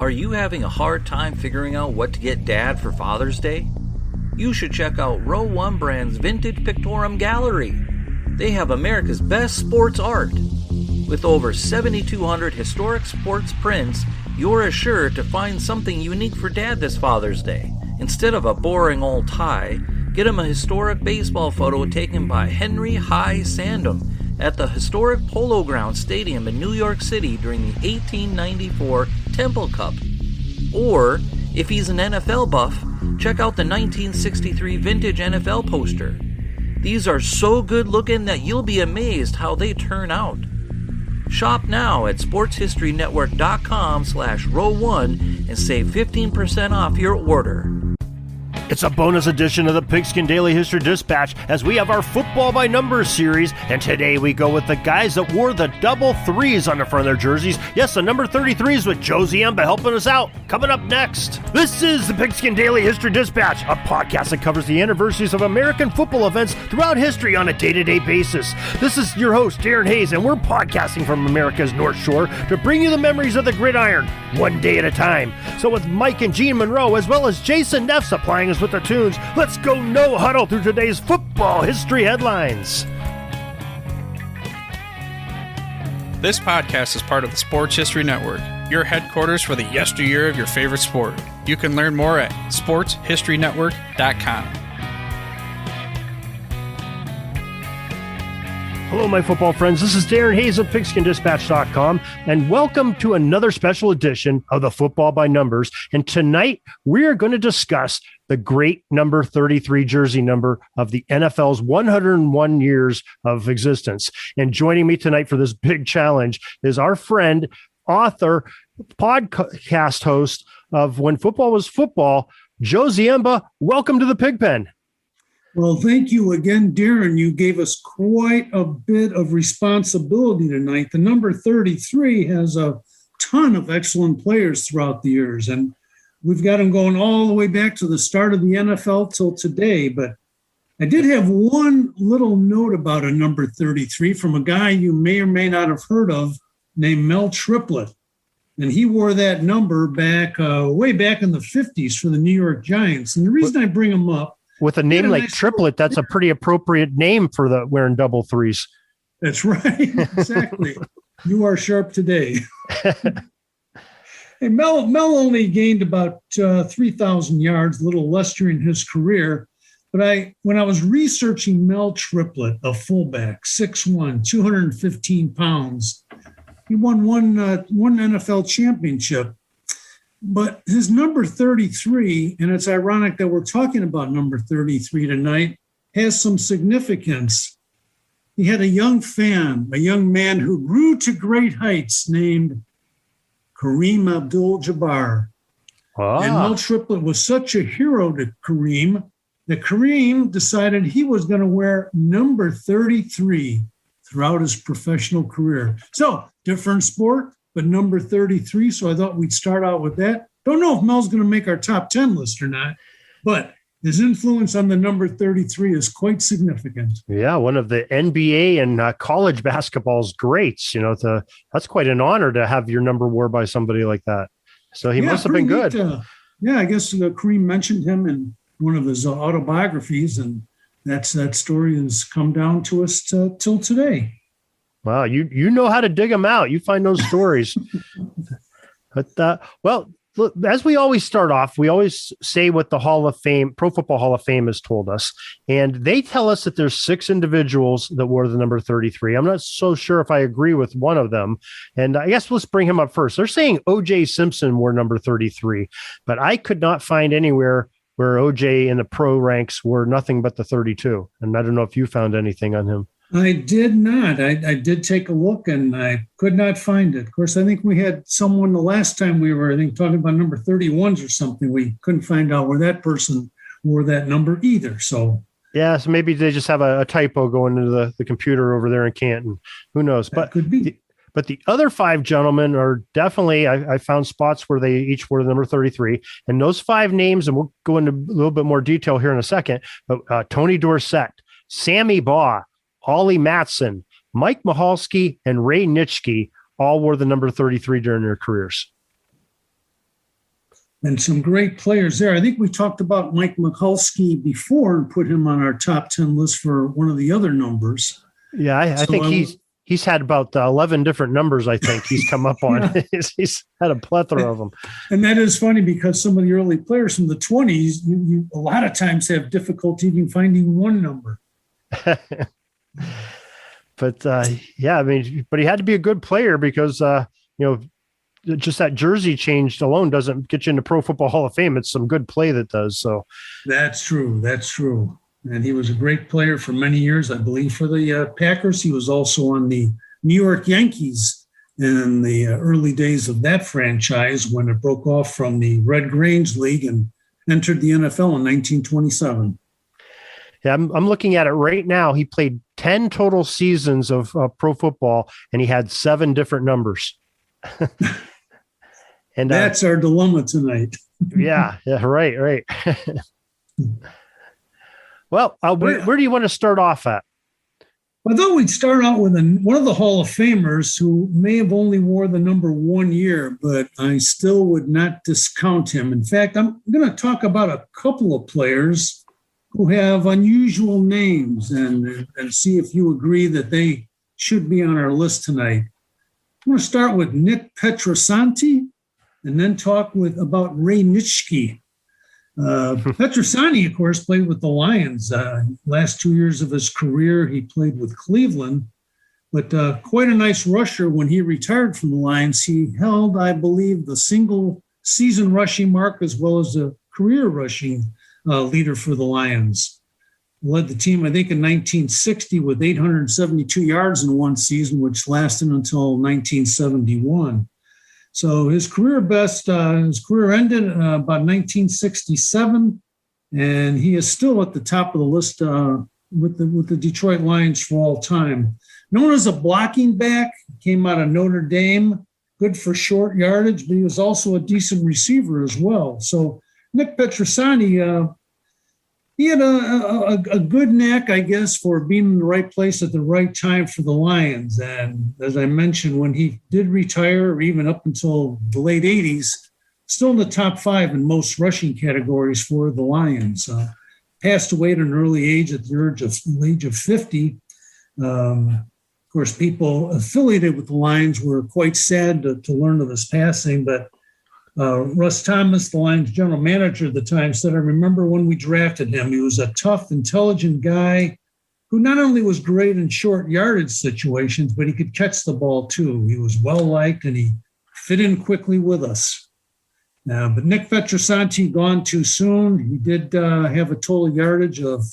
Are you having a hard time figuring out what to get Dad for Father's Day? You should check out Row 1 Brand's Vintage Pictorum Gallery. They have America's best sports art. With over 7,200 historic sports prints, you're assured to find something unique for Dad this Father's Day. Instead of a boring old tie, get him a historic baseball photo taken by Henry High Sandham at the historic Polo Grounds Stadium in New York City during the 1894 Temple Cup. Or, if he's an NFL buff, check out the 1963 vintage NFL poster. These are so good looking that you'll be amazed how they turn out. Shop now at sportshistorynetwork.com/row1 and save 15% off your order. It's a bonus edition of the Pigskin Daily History Dispatch as we have our Football by Numbers series, and today we go with the guys that wore the double threes on the front of their jerseys. Yes, the number 33s with Joe Ziemba helping us out. Coming up next, this is the Pigskin Daily History Dispatch, a podcast that covers the anniversaries of American football events throughout history on a day-to-day basis. This is your host, Darren Hayes, and we're podcasting from America's North Shore to bring you the memories of the gridiron, one day at a time. So with Mike and Gene Monroe, as well as Jason Neff supplying us with the tunes, let's go no huddle through today's football history headlines. This podcast is part of the Sports History Network, your headquarters for the yesteryear of your favorite sport. You can learn more at sportshistorynetwork.com. Hello, my football friends. This is Darren Hayes of PigskinDispatch.com, and welcome to another special edition of the Football by Numbers. And tonight, we are going to discuss the great number 33 jersey number of the NFL's 101 years of existence. And joining me tonight for this big challenge is our friend, author, podcast host of When Football Was Football, Joe Ziemba. Welcome to the Pigpen. Well, thank you again, Darren. You gave us quite a bit of responsibility tonight. The number 33 has a ton of excellent players throughout the years, and we've got them going all the way back to the start of the NFL till today. But I did have one little note about a number 33 from a guy you may or may not have heard of named Mel Triplett. And he wore that number back way back in the 50s for the New York Giants. And the reason I bring him up, with a name like Triplet, that's a pretty appropriate name for the wearing double threes. That's right. Exactly. You are sharp today. Hey, Mel only gained about 3,000 yards, a little less during his career. But when I was researching Mel Triplett, a fullback, 6'1", 215 pounds, he won one NFL championship. But his number 33, and it's ironic that we're talking about number 33 tonight, has some significance. He had a young man who grew to great heights named Kareem Abdul-Jabbar. And Mel Triplett was such a hero to Kareem that Kareem decided he was going to wear number 33 throughout his professional career. So, different sport, but number 33, so I thought we'd start out with that. Don't know if Mel's going to make our top 10 list or not, but his influence on the number 33 is quite significant. Yeah, one of the NBA and college basketball's greats. You know, that's quite an honor to have your number worn by somebody like that. So he must have been good. I guess Kareem mentioned him in one of his autobiographies, and that story has come down to us till today. Wow, you know how to dig them out. You find those stories. But well, look, as we always start off, we always say what the Hall of Fame, Pro Football Hall of Fame has told us. And they tell us that there's 6 individuals that wore the number 33. I'm not so sure if I agree with one of them. And I guess let's bring him up first. They're saying O.J. Simpson wore number 33, but I could not find anywhere where O.J. in the pro ranks were nothing but the 32. And I don't know if you found anything on him. I did not. I did take a look, and I could not find it. Of course, I think we had someone the last time we were, talking about number 31s or something. We couldn't find out where that person wore that number either. So yeah, so maybe they just have a typo going into the computer over there in Canton. Who knows? But could be. But the other 5 gentlemen are definitely, I found spots where they each wore the number 33. And those 5 names, and we'll go into a little bit more detail here in a second, but Tony Dorsett, Sammy Baugh, Ollie Matson, Mike Michalski, and Ray Nitschke all wore the number 33 during their careers. And some great players there. I think we talked about Mike Michalski before and put him on our top 10 list for one of the other numbers. Yeah, I think he's had about 11 different numbers, I think, he's come up on. Yeah. He's had a plethora of them. And that is funny because some of the early players from the 20s, you a lot of times have difficulty even finding one number. But, yeah, I mean, but he had to be a good player because, just that jersey change alone doesn't get you into Pro Football Hall of Fame. It's some good play that does. So that's true. And he was a great player for many years, I believe, for the Packers. He was also on the New York Yankees in the early days of that franchise when it broke off from the Red Grange League and entered the NFL in 1927. Yeah, I'm looking at it right now. He played 10 total seasons of pro football, and he had 7 different numbers. And that's our dilemma tonight. yeah, right. Well, where do you want to start off at? I thought we'd start out with one of the Hall of Famers who may have only wore the number 1 year, but I still would not discount him. In fact, I'm going to talk about a couple of players who have unusual names and see if you agree that they should be on our list tonight. I'm going to start with Nick Petrosanti and then talk about Ray Nitschke. Petrosani, of course, played with the Lions. Last 2 years of his career, he played with Cleveland, but quite a nice rusher when he retired from the Lions. He held, I believe, the single season rushing mark as well as a career rushing leader for the Lions. Led the team, I think, in 1960 with 872 yards in one season, which lasted until 1971. So his career ended about 1967, and he is still at the top of the list with the Detroit Lions for all time. Known as a blocking back, came out of Notre Dame, good for short yardage, but he was also a decent receiver as well. So Nick Petrosani, he had a good knack, I guess, for being in the right place at the right time for the Lions. And as I mentioned, when he did retire, or even up until the late 80s, still in the top 5 in most rushing categories for the Lions. Passed away at an early age at the age of 50. Of course, people affiliated with the Lions were quite sad to learn of his passing, but Russ Thomas, the Lions general manager at the time, said, I remember when we drafted him, he was a tough, intelligent guy who not only was great in short yardage situations, but he could catch the ball too. He was well-liked and he fit in quickly with us. But Nick Petrosanti gone too soon. He did have a total yardage of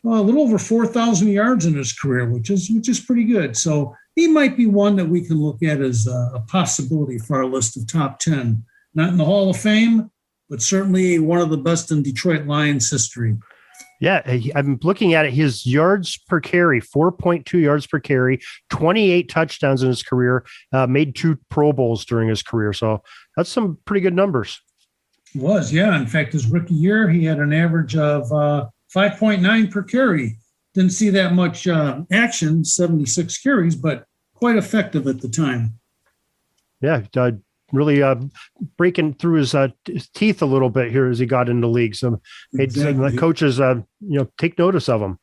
a little over 4,000 yards in his career, which is pretty good. So he might be one that we can look at as a possibility for our list of top 10. Not in the Hall of Fame, but certainly one of the best in Detroit Lions history. Yeah, I'm looking at it. His yards per carry, 4.2 yards per carry, 28 touchdowns in his career, made 2 Pro Bowls during his career. So that's some pretty good numbers. It was, yeah. In fact, his rookie year, he had an average of 5.9 per carry. Didn't see that much action, 76 carries, but quite effective at the time. Yeah, really breaking through his teeth a little bit here as he got into the league. So the coaches, take notice of him.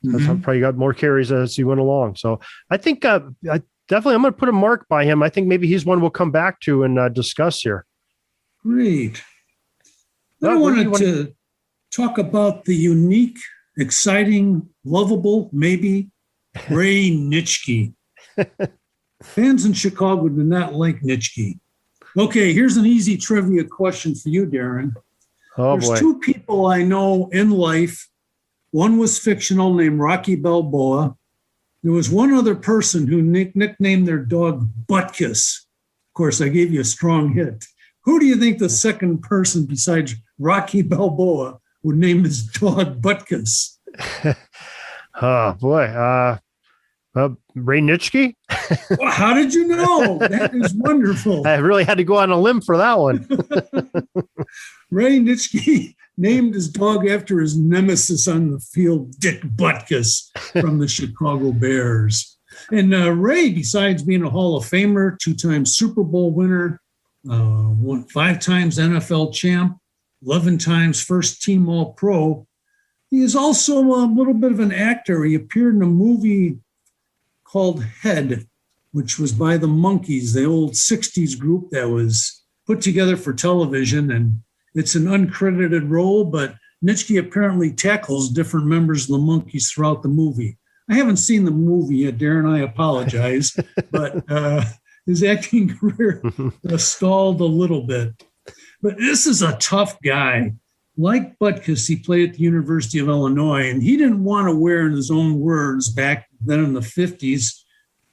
That's how probably got more carries as he went along. So I think I'm going to put a mark by him. I think maybe he's one we'll come back to and discuss here. Great. Then I wanted to talk about the unique, exciting, lovable, maybe, Ray Nitschke. Fans in Chicago do not like Nitschke. Okay, here's an easy trivia question for you, Darren. There's 2 people I know in life. One was fictional, named Rocky Balboa. There was one other person who nicknamed their dog Butkus. Of course, I gave you a strong hit. Who do you think the second person besides Rocky Balboa would name his dog Butkus? Oh, boy. Ray Nitschke? Well, how did you know? That is wonderful. I really had to go on a limb for that one. Ray Nitschke named his dog after his nemesis on the field, Dick Butkus from the Chicago Bears. And Ray, besides being a Hall of Famer, 2-time Super Bowl winner, 5 times NFL champ, 11 times first team All-Pro. He is also a little bit of an actor. He appeared in a movie called Head, which was by the Monkees, the old 60s group that was put together for television. And it's an uncredited role, but Nitschke apparently tackles different members of the Monkees throughout the movie. I haven't seen the movie yet, Darren. I apologize, but his acting career stalled a little bit. But this is a tough guy. Like Butkus, he played at the University of Illinois, and he didn't want to wear, in his own words, back then in the 50s,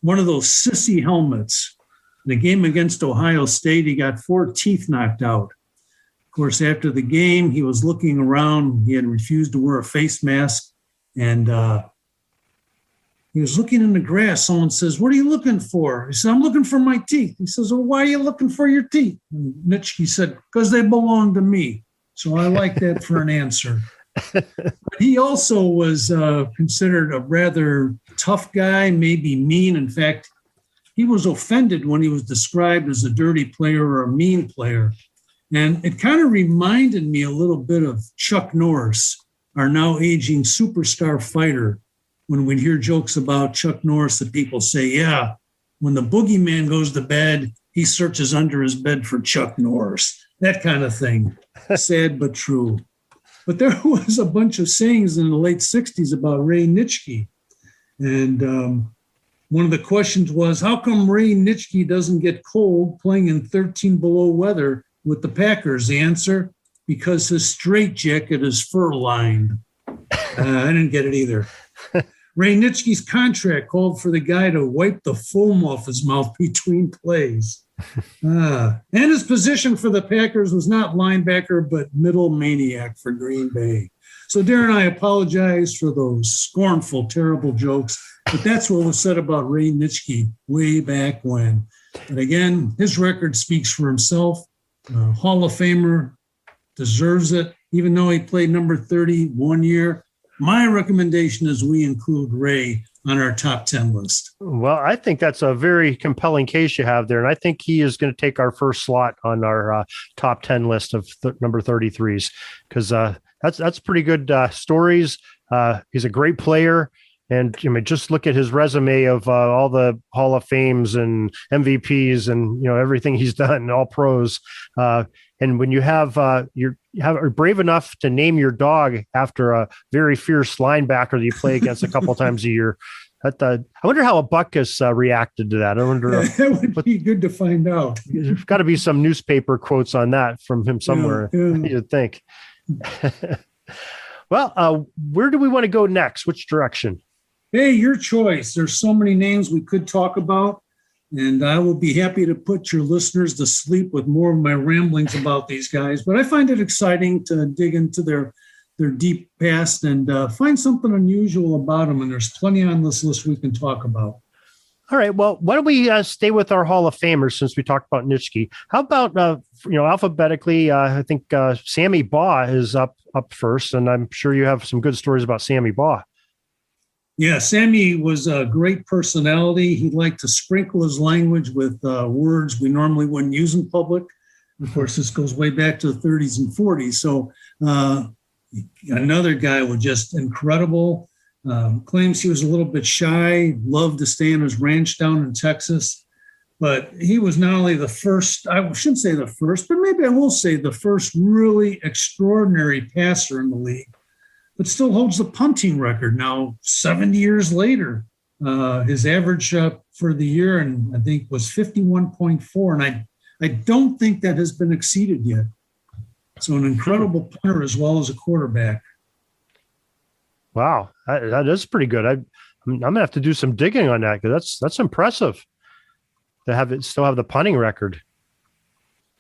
one of those sissy helmets. In the game against Ohio State, he got 4 teeth knocked out. Of course, after the game, he was looking around. He had refused to wear a face mask, and he was looking in the grass. Someone says, "What are you looking for?" He said, "I'm looking for my teeth." He says, "Well, why are you looking for your teeth?" And Nitschke said, "Because they belong to me." So I like that for an answer. But he also was considered a rather tough guy, maybe mean. In fact, he was offended when he was described as a dirty player or a mean player. And it kind of reminded me a little bit of Chuck Norris, our now aging superstar fighter. When we'd hear jokes about Chuck Norris, that people say, yeah, when the boogeyman goes to bed, he searches under his bed for Chuck Norris, that kind of thing. Sad but true. But there was a bunch of sayings in the late 60s about Ray Nitschke. And one of the questions was, how come Ray Nitschke doesn't get cold playing in 13 below weather with the Packers? The answer, because his straitjacket is fur-lined. I didn't get it either. Ray Nitschke's contract called for the guy to wipe the foam off his mouth between plays. And his position for the Packers was not linebacker, but middle maniac for Green Bay. So, Darren, I apologize for those scornful, terrible jokes, but that's what was said about Ray Nitschke way back when. But again, his record speaks for himself. Hall of Famer, deserves it, even though he played number 30 1 year. My recommendation is we include Ray on our top 10 list. Well, I think that's a very compelling case you have there. And I think he is going to take our first slot on our top 10 list of number 33s, because that's pretty good stories. He's a great player. And I mean, just look at his resume of all the Hall of Fames and MVPs and, you know, everything he's done, all pros. And when you have are brave enough to name your dog after a very fierce linebacker that you play against a couple times a year, I wonder how a Butkus reacted to that. I wonder. That would be good to find out. There's got to be some newspaper quotes on that from him somewhere. Yeah. You'd think. Well, where do we want to go next? Which direction? Hey, your choice. There's so many names we could talk about, and I will be happy to put your listeners to sleep with more of my ramblings about these guys. But I find it exciting to dig into their deep past and find something unusual about them. And there's plenty on this list we can talk about. All right. Well, why don't we stay with our Hall of Famers since we talked about Nitschke? How about, alphabetically, I think Sammy Baugh is up first, and I'm sure you have some good stories about Sammy Baugh. Yeah, Sammy was a great personality. He liked to sprinkle his language with words we normally wouldn't use in public. Of course, this goes way back to the 30s and 40s. So another guy was just incredible. Claims he was a little bit shy, loved to stay on his ranch down in Texas. But he was not only the first, I shouldn't say the first, but maybe I will say the first really extraordinary passer in the league, but still holds the punting record now 70 years later. His average for the year, and I think, was 51.4, and I don't think that has been exceeded yet. So an incredible punter as well as a quarterback. Wow, that is pretty good. I'm going to have to do some digging on that, because that's impressive to still have the punting record.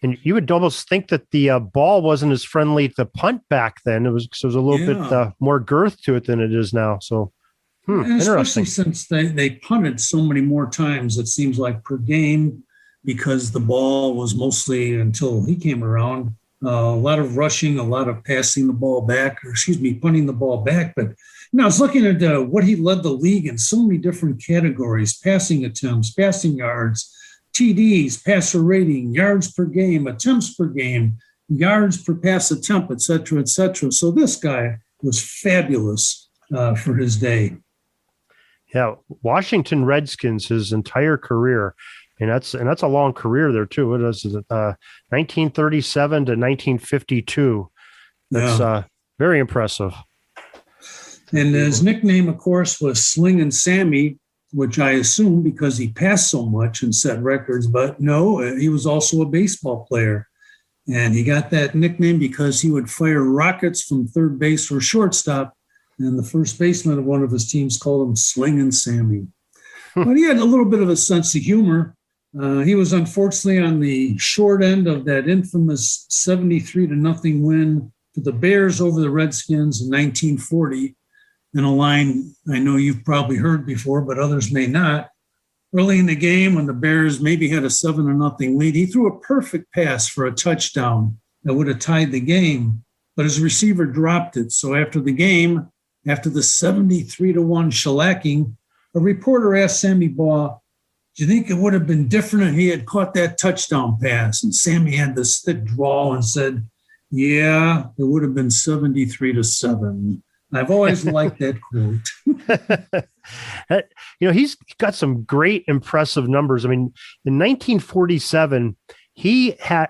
And you would almost think that the ball wasn't as friendly to punt back then. It was a little bit more girth to it than it is now. So, interesting. Especially since they punted so many more times, it seems like, per game, because the ball was mostly, until he came around, a lot of rushing, a lot of passing the ball back, punting the ball back. But I was looking at what he led the league in so many different categories: passing attempts, passing yards, TDs, passer rating, yards per game, attempts per game, yards per pass attempt, et cetera, et cetera. So this guy was fabulous for his day. Yeah, Washington Redskins, his entire career. And that's a long career there too. It was 1937 to 1952. That's very impressive. And his nickname, of course, was Slingin' Sammy, which I assume because he passed so much and set records. But no, he was also a baseball player. And he got that nickname because he would fire rockets from third base or shortstop. And the first baseman of one of his teams called him Slingin' Sammy. But he had a little bit of a sense of humor. He was unfortunately on the short end of that infamous 73-0 win for the Bears over the Redskins in 1940. In a line I know you've probably heard before, but others may not. Early in the game, when the Bears maybe had a 7-0 lead, he threw a perfect pass for a touchdown that would have tied the game, but his receiver dropped it. So after the game, after the 73-1 shellacking, a reporter asked Sammy Baugh, do you think it would have been different if he had caught that touchdown pass? And Sammy had this thick drawl and said, yeah, it would have been 73-7. I've always liked that quote. He's got some great impressive numbers. I mean, in 1947, he had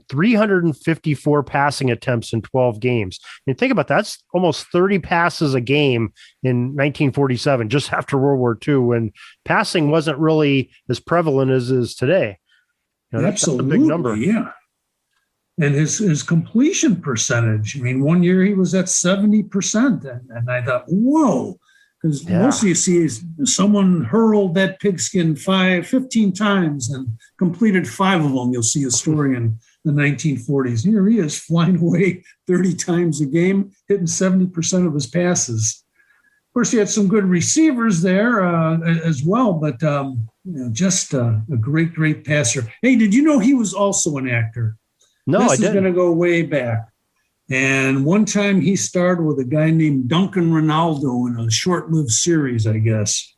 354 passing attempts in 12 games. And think about that, that's almost 30 passes a game in 1947, just after World War II, when passing wasn't really as prevalent as it is today. Absolutely, that's a big number. Yeah. And his completion percentage, I mean, one year he was at 70%. And I thought, whoa, because mostly you see is someone hurled that pigskin 15 times and completed 5 of them. You'll see a story in the 1940s. Here he is flying away 30 times a game, hitting 70% of his passes. Of course, he had some good receivers there as well, but just a great, great passer. Hey, did you know he was also an actor? No, I didn't. This is going to go way back. And one time he starred with a guy named Duncan Ronaldo in a short-lived series, I guess.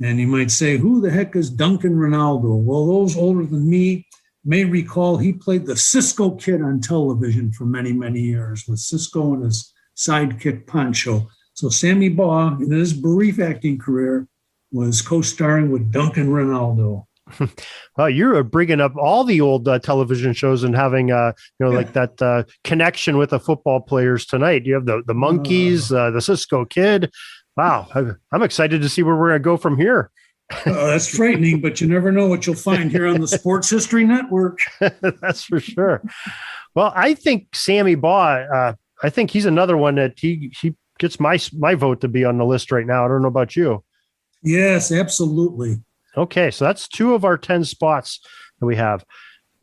And you might say, who the heck is Duncan Ronaldo? Well, those older than me may recall he played the Cisco Kid on television for many, many years with Cisco and his sidekick Pancho. So Sammy Baugh, in his brief acting career, was co-starring with Duncan Ronaldo. Well, you're bringing up all the old television shows and having, like that connection with the football players tonight. You have the Monkeys, the Cisco Kid. Wow. I'm excited to see where we're going to go from here. That's frightening, but you never know what you'll find here on the Sports History Network. That's for sure. Well, I think Sammy Baugh, I think he's another one that he gets my vote to be on the list right now. I don't know about you. Yes, absolutely. Okay, so that's 2 of our 10 spots that we have.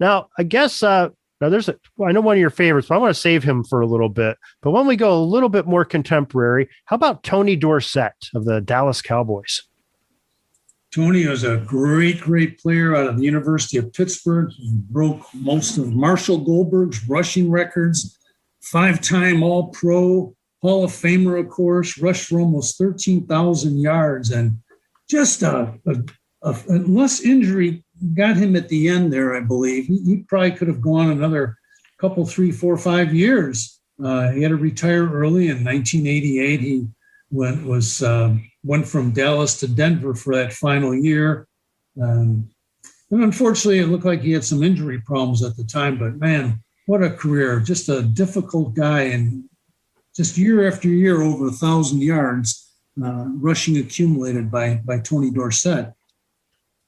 Now, I guess I know one of your favorites, but I want to save him for a little bit. But when we go a little bit more contemporary, how about Tony Dorsett of the Dallas Cowboys? Tony was a great, great player out of the University of Pittsburgh. He broke most of Marshall Goldberg's rushing records, 5-time All-Pro, Hall of Famer, of course, rushed for almost 13,000 yards, and just unless injury got him at the end there, I believe, he probably could have gone another couple, 3, 4, 5 years. He had to retire early in 1988. He went from Dallas to Denver for that final year. And unfortunately, it looked like he had some injury problems at the time. But, man, what a career. Just a difficult guy. And just year after year, over 1,000 yards rushing accumulated by Tony Dorsett.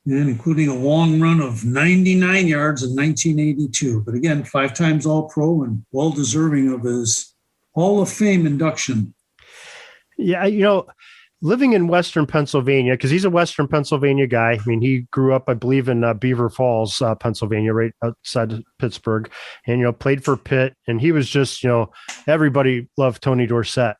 And including a long run of 99 yards in 1982. But again, 5 times All-Pro and well-deserving of his Hall of Fame induction. Yeah, living in Western Pennsylvania, because he's a Western Pennsylvania guy. I mean, he grew up, I believe, in Beaver Falls, Pennsylvania, right outside of Pittsburgh, and, played for Pitt. And he was just, everybody loved Tony Dorsett.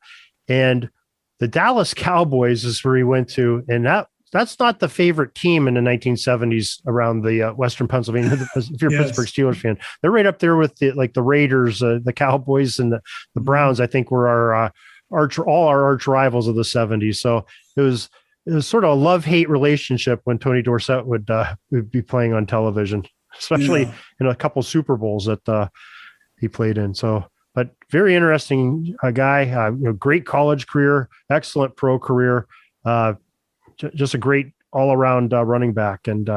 And the Dallas Cowboys is where he went to, and that's not the favorite team in the 1970s around the Western Pennsylvania. If you're a Pittsburgh Steelers fan, they're right up there with the Raiders, the Cowboys, and the Browns. I think were all our arch rivals of the 70s. So it was it was sort of a love-hate relationship when Tony Dorsett would be playing on television, especially in a couple Super Bowls that he played in. So, but very interesting guy, great college career, excellent pro career, just a great all-around running back. And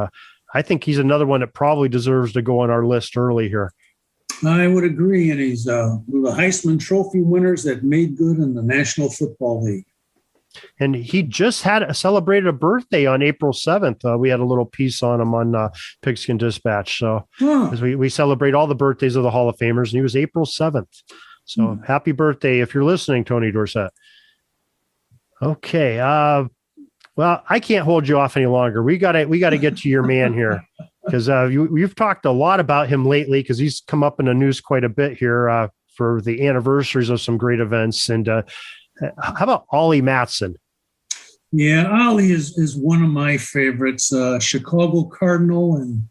I think he's another one that probably deserves to go on our list early here. I would agree. And he's one of the Heisman Trophy winners that made good in the National Football League. And he just celebrated a birthday on April 7th. We had a little piece on him on Pigskin Dispatch. So as we celebrate all the birthdays of the Hall of Famers, and he was April 7th. So happy birthday if you're listening, Tony Dorsett. Okay. Well, I can't hold you off any longer. We got to get to your man here, because you've talked a lot about him lately, because he's come up in the news quite a bit here for the anniversaries of some great events. And how about Ollie Matson? Yeah, Ollie is one of my favorites. Chicago Cardinal and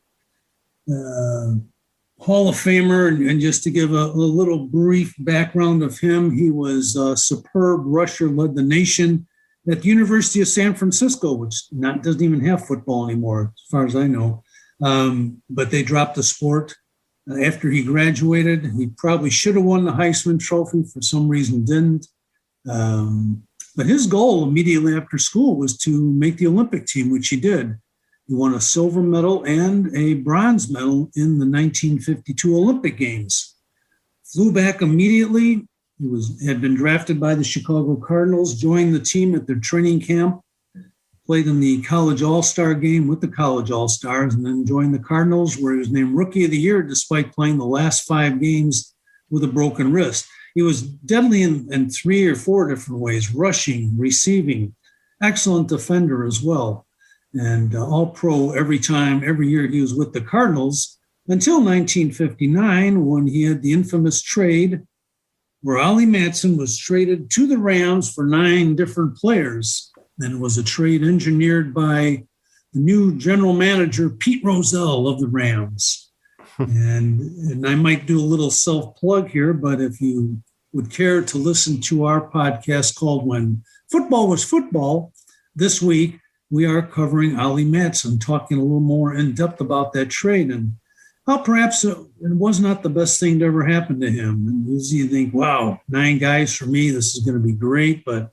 Hall of Famer. And just to give a little brief background of him, he was a superb rusher, led the nation at the University of San Francisco, which doesn't even have football anymore, as far as I know. But they dropped the sport after he graduated. He probably should have won the Heisman Trophy. For some reason, didn't. But his goal immediately after school was to make the Olympic team, which he did. He won a silver medal and a bronze medal in the 1952 Olympic Games. Flew back immediately. He had been drafted by the Chicago Cardinals, joined the team at their training camp, played in the college all-star game with the college all-stars, and then joined the Cardinals, where he was named Rookie of the Year despite playing the last 5 games with a broken wrist. He was deadly in 3 or 4 different ways: rushing, receiving, excellent defender as well, and all pro every year he was with the Cardinals, until 1959, when he had the infamous trade where Ollie Matson was traded to the Rams for 9 different players. And it was a trade engineered by the new general manager, Pete Rozelle of the Rams. And I might do a little self-plug here, but if you would care to listen to our podcast called When Football Was Football, this week we are covering Ollie Matson, talking a little more in depth about that trade and how perhaps it was not the best thing to ever happen to him. And you think, wow, 9 guys for me, this is going to be great. But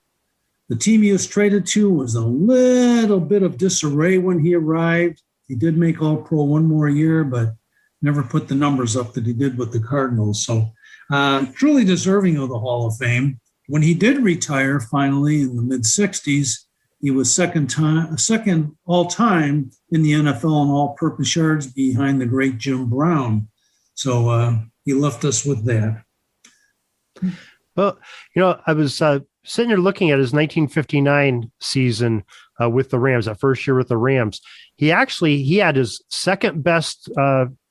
the team he was traded to was a little bit of disarray when he arrived. He did make All-Pro 1 more year, but never put the numbers up that he did with the Cardinals. So truly deserving of the Hall of Fame. When he did retire finally in the mid-'60s, he was second all-time in the NFL in all-purpose yards behind the great Jim Brown. So he left us with that. Well, I was sitting here looking at his 1959 season with the Rams, that first year with the Rams. He had his second best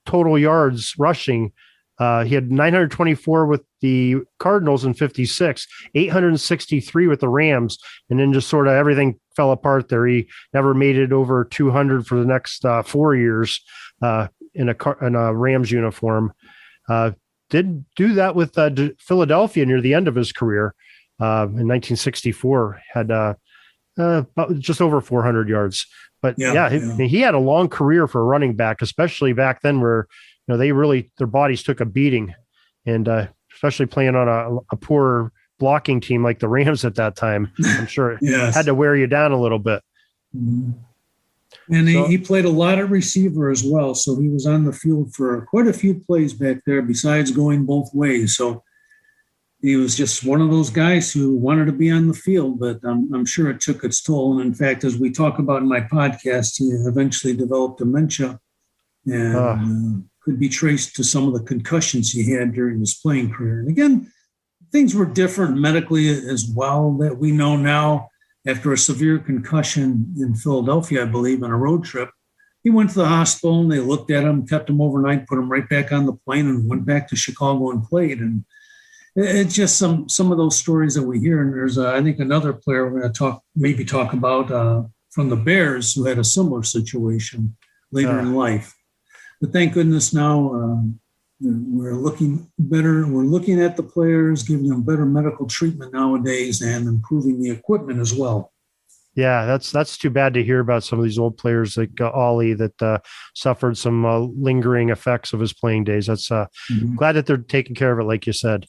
total yards rushing. He had 924 with the Cardinals in 56, 863 with the Rams, and then just sort of everything fell apart there. He never made it over 200 for the next 4 years in a Rams uniform. Did do that with Philadelphia near the end of his career in 1964. Had about just over 400 yards. But he had a long career for a running back, especially back then where their bodies took a beating, and especially playing on a poor blocking team like the Rams at that time. I'm sure it had to wear you down a little bit. Mm-hmm. And he played a lot of receiver as well. So he was on the field for quite a few plays back there besides going both ways. So he was just one of those guys who wanted to be on the field, but I'm sure it took its toll. And in fact, as we talk about in my podcast, he eventually developed dementia and could be traced to some of the concussions he had during his playing career. And again, things were different medically as well that we know now. After a severe concussion in Philadelphia, I believe, on a road trip, he went to the hospital and they looked at him, kept him overnight, put him right back on the plane and went back to Chicago and played. And it's just some of those stories that we hear. And there's, I think, another player we're going to talk about from the Bears who had a similar situation later in life. But thank goodness now we're looking better. We're looking at the players, giving them better medical treatment nowadays and improving the equipment as well. Yeah, that's too bad to hear about some of these old players like Ollie that suffered some lingering effects of his playing days. That's glad that they're taking care of it, like you said.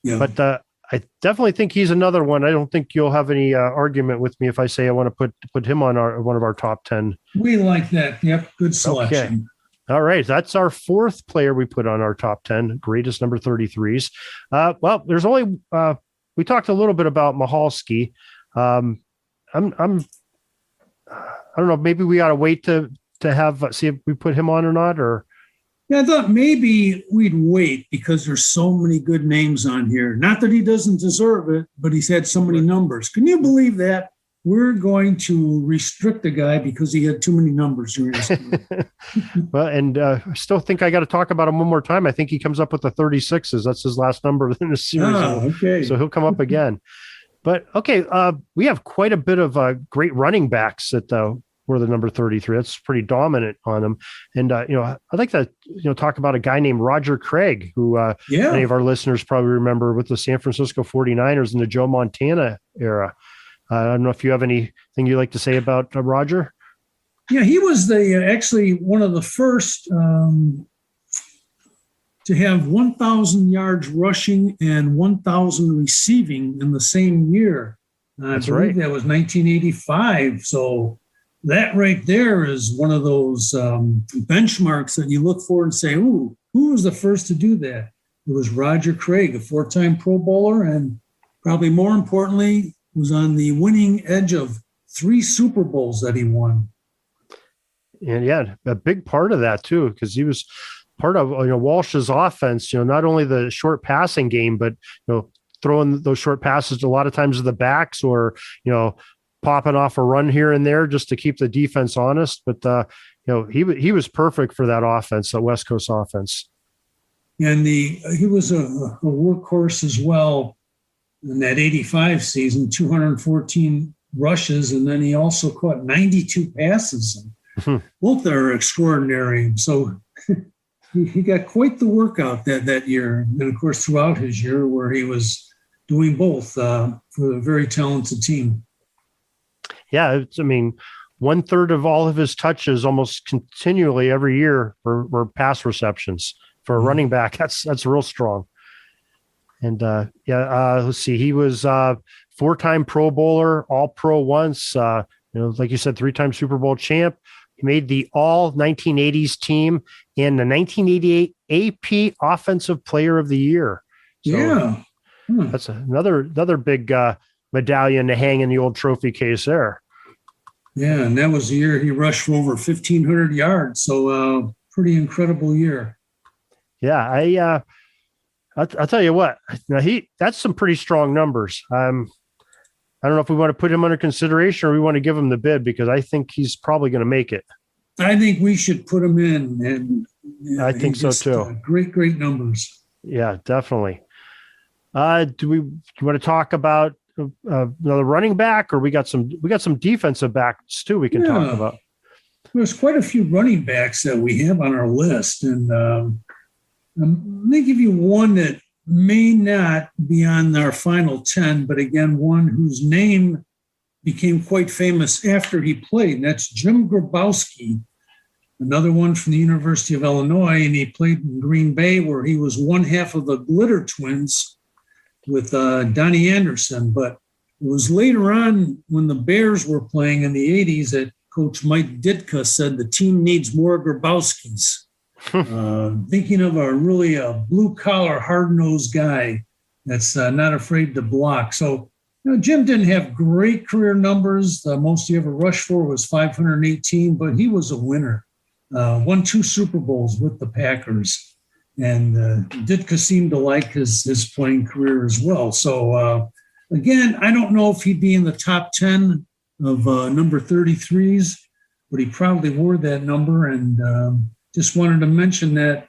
Yeah. But I definitely think he's another one. I don't think you'll have any argument with me if I say I want to put him on one of our top 10. We like that. Yep, good selection. Okay. All right, that's our fourth player we put on our top 10 greatest number 33s. Well, there's only we talked a little bit about Mahalski. I don't know. Maybe we ought to wait to see if we put him on or not. Or yeah, I thought maybe we'd wait because there's so many good names on here. Not that he doesn't deserve it, but he's had so many numbers. Can you believe that? We're going to restrict the guy because he had too many numbers during his career. Well, and I still think I got to talk about him one more time. I think he comes up with the 36s. That's his last number in the series. Okay. So he'll come up again. But okay, we have quite a bit of great running backs that were the number 33. That's pretty dominant on them. And I'd like to talk about a guy named Roger Craig, who many of our listeners probably remember with the San Francisco 49ers in the Joe Montana era. I don't know if you have anything you'd like to say about Roger. Yeah, he was actually one of the first to have 1,000 yards rushing and 1,000 receiving in the same year. That's I believe right. That was 1985. So that right there is one of those benchmarks that you look for and say, ooh, who was the first to do that? It was Roger Craig, a 4-time Pro Bowler, and probably more importantly, was on the winning edge of 3 Super Bowls that he won. And yeah, a big part of that too, because he was part of Walsh's offense. Not only the short passing game, but throwing those short passes a lot of times to the backs, or popping off a run here and there just to keep the defense honest. But he was perfect for that offense, that West Coast offense. And he was a workhorse as well in that 85 season, 214 rushes, and then he also caught 92 passes. Both are extraordinary. So he got quite the workout that year. And of course, throughout his year where he was doing both for a very talented team. Yeah, 1/3 of all of his touches almost continually every year were pass receptions for a running back. That's real strong. And let's see. He was 4-time Pro Bowler, All Pro once. Like you said, 3-time Super Bowl champ. He made the All 1980s team and the 1988 AP Offensive Player of the Year. So that's another big medallion to hang in the old trophy case there. Yeah, and that was the year he rushed for over 1,500 yards. So pretty incredible year. Yeah, I'll tell you what. Now that's some pretty strong numbers. I don't know if we want to put him under consideration or we want to give him the bid, because I think he's probably going to make it. I think we should put him in. And I think so too. Great numbers. Yeah, definitely. Do you want to talk about another running back, or we got some defensive backs too we can talk about? There's quite a few running backs that we have on our list, and let me give you one that may not be on our final 10, but again, one whose name became quite famous after he played, and that's Jim Grabowski, another one from the University of Illinois, and he played in Green Bay, where he was one half of the Glitter Twins with Donnie Anderson. But it was later on when the Bears were playing in the 80s that Coach Mike Ditka said the team needs more Grabowskis. Thinking of a really blue-collar, hard-nosed guy that's not afraid to block. So Jim didn't have great career numbers. The most he ever rushed for was 518, but he was a winner. Won 2 Super Bowls with the Packers. And Ditka seemed to like his playing career as well. So, again, I don't know if he'd be in the top 10 of number 33s, but he probably wore that number. And just wanted to mention that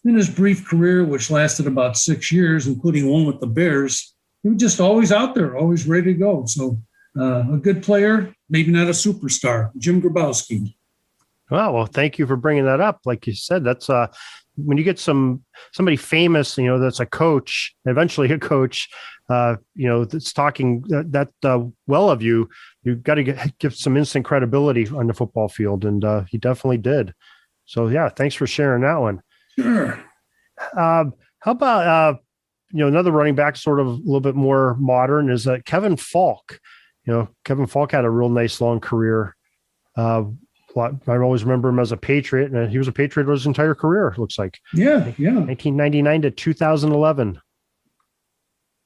in his brief career, which lasted about 6 years, including one with the Bears, he was just always out there, always ready to go. So a good player, maybe not a superstar, Jim Grabowski. Well, thank you for bringing that up. Like you said, that's when you get somebody famous, that's a coach, eventually a coach, that's talking that well of you, you've got to give some instant credibility on the football field. And he definitely did. So yeah, thanks for sharing that one. Sure. How about, another running back, sort of a little bit more modern, is Kevin Falk. Kevin Falk had a real nice long career. I always remember him as a Patriot, and he was a Patriot his entire career, it looks like. Yeah. 1999 to 2011.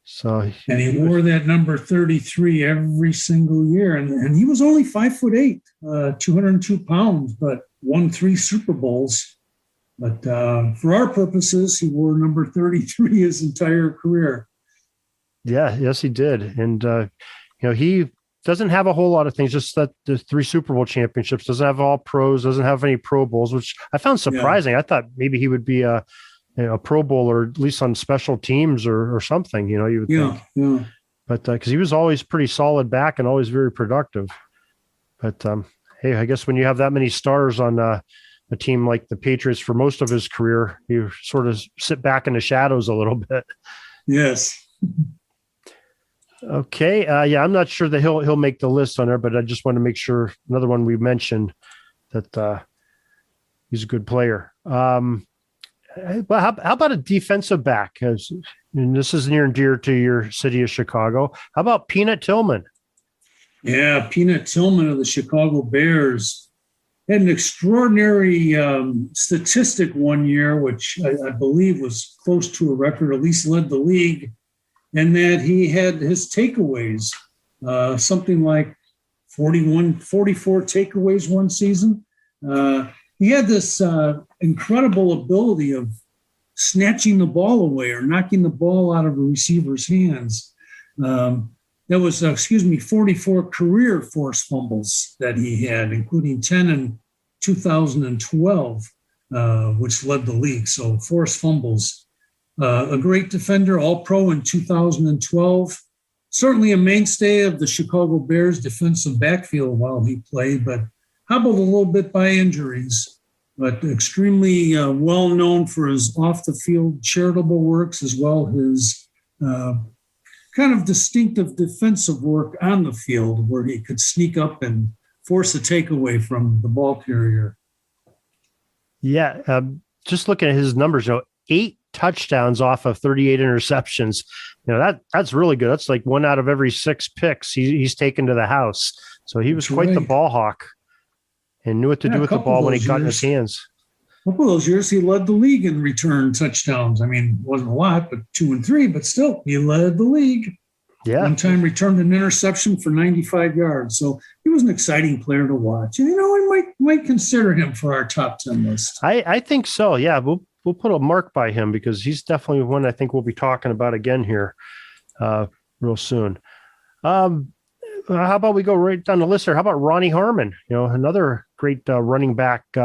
So he wore that number 33 every single year. And he was only 5'8", 202 pounds, but won 3 Super Bowls. But for our purposes, he wore number 33 his entire career. Yeah, yes, he did. And, he doesn't have a whole lot of things, just that the 3 Super Bowl championships, doesn't have all pros, doesn't have any Pro Bowls, which I found surprising. Yeah. I thought maybe he would be a Pro Bowl, or at least on special teams or something, you would think. Yeah. But because he was always pretty solid back and always very productive. But hey, I guess when you have that many stars on a team like the Patriots for most of his career, you sort of sit back in the shadows a little bit. Yes. Okay. I'm not sure that he'll make the list on there, but I just want to make sure, another one we mentioned, that he's a good player. Well, how about a defensive back? And this is near and dear to your city of Chicago. How about Peanut Tillman? Yeah, Peanut Tillman of the Chicago Bears had an extraordinary statistic one year, which I believe was close to a record, at least led the league, and that he had his takeaways, something like 44 takeaways one season. He had this incredible ability of snatching the ball away or knocking the ball out of a receiver's hands. There was, 44 career forced fumbles that he had, including 10 in 2012, which led the league. So forced fumbles. A great defender, All-Pro in 2012. Certainly a mainstay of the Chicago Bears defensive backfield while he played, but hobbled a little bit by injuries, but extremely well known for his off-the-field charitable works, as well as kind of distinctive defensive work on the field, where he could sneak up and force a takeaway from the ball carrier. Yeah, just looking at his numbers, 8 touchdowns off of 38 interceptions. That's really good. That's like 1 out of every 6 picks he's taken to the house. So he was quite the ball hawk and knew what to do with the ball when he got in his hands. A couple of those years, he led the league in return touchdowns. I mean, wasn't a lot, but 2 and 3, but still, he led the league. Yeah. One time returned an interception for 95 yards. So he was an exciting player to watch. And, I might consider him for our top 10 list. I think so. Yeah. We'll put a mark by him, because he's definitely one I think we'll be talking about again here real soon. How about we go right down the list here? How about Ronnie Harmon? Another great running back /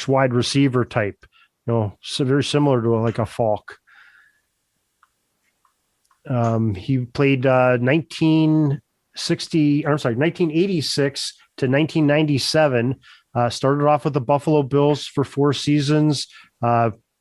wide receiver type. So very similar to like a Falk. He played 1986 to 1997. Started off with the Buffalo Bills for 4 seasons.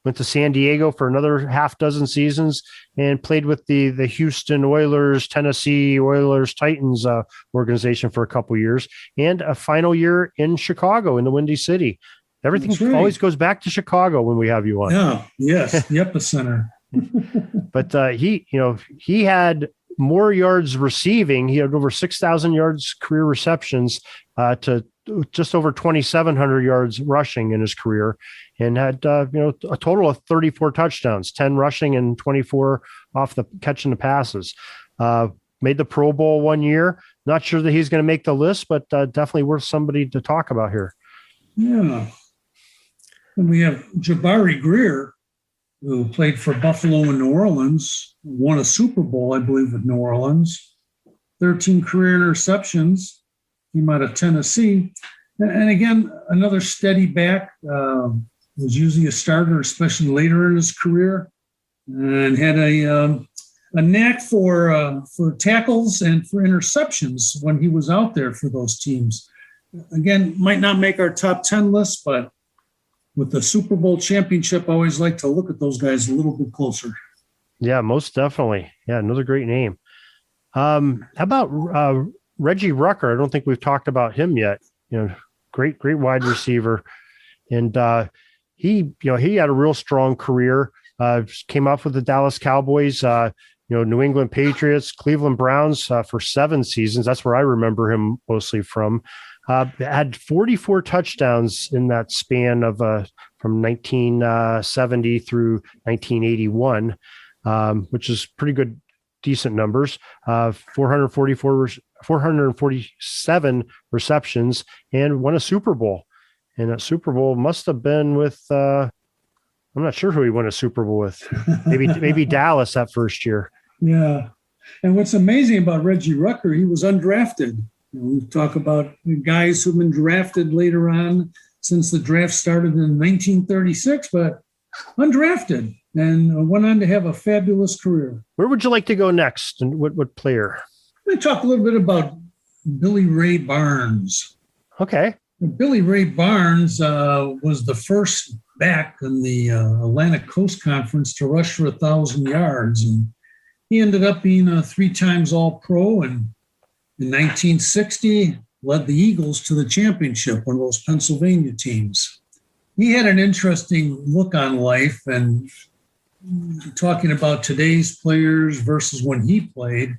Went to San Diego for another half dozen seasons, and played with the Houston Oilers, Tennessee Oilers, Titans organization for a couple years, and a final year in Chicago in the Windy City. Everything always goes back to Chicago when we have you on. Yeah, yes, the epicenter. But he had more yards receiving. He had over 6,000 yards career receptions to just over 2,700 yards rushing in his career, and had a total of 34 touchdowns, 10 rushing and 24 off the catching the passes. Made the Pro Bowl one year. Not sure that he's going to make the list, but definitely worth somebody to talk about here. Yeah. And we have Jabari Greer, who played for Buffalo and New Orleans, won a Super Bowl, I believe, with New Orleans, 13 career interceptions. Came out of Tennessee. And again, another steady back, was usually a starter, especially later in his career, and had a knack for tackles and for interceptions when he was out there for those teams. Again, might not make our top 10 list, but with the Super Bowl championship, I always like to look at those guys a little bit closer. Yeah, most definitely. Yeah, another great name. How about Reggie Rucker? I don't think we've talked about him yet. Great wide receiver. And he had a real strong career. Came up with the Dallas Cowboys, New England Patriots, Cleveland Browns for 7 seasons. That's where I remember him mostly from. Had 44 touchdowns in that span of from 1970 through 1981, which is pretty good, decent numbers. 447 receptions, and won a Super Bowl. And that Super Bowl must have been with I'm not sure who he won a Super Bowl with. Maybe Dallas that first year. Yeah. And what's amazing about Reggie Rucker, he was undrafted. We talk about guys who've been drafted later on since the draft started in 1936, but undrafted, and went on to have a fabulous career. Where would you like to go next, and what player? Let me talk a little bit about Billy Ray Barnes. Okay. Billy Ray Barnes was the first back in the Atlantic Coast Conference to rush for 1,000 yards. And he ended up being a 3 times All-Pro, and in 1960 led the Eagles to the championship, one of those Pennsylvania teams. He had an interesting look on life, and talking about today's players versus when he played.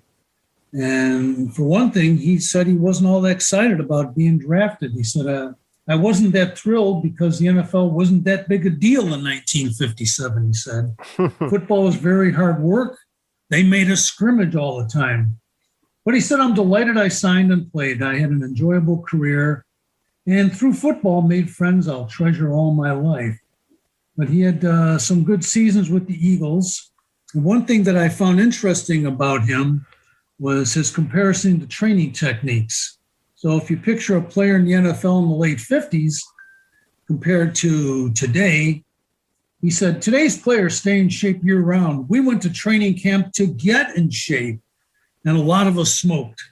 And for one thing, he said he wasn't all that excited about being drafted. He said, I wasn't that thrilled because the NFL wasn't that big a deal in 1957, he said. Football was very hard work. They made us scrimmage all the time. But he said, I'm delighted I signed and played. I had an enjoyable career, and through football made friends I'll treasure all my life. But he had some good seasons with the Eagles. And one thing that I found interesting about him was his comparison to training techniques. So if you picture a player in the NFL in the late 50s compared to today, he said, today's players stay in shape year-round. We went to training camp to get in shape, and a lot of us smoked.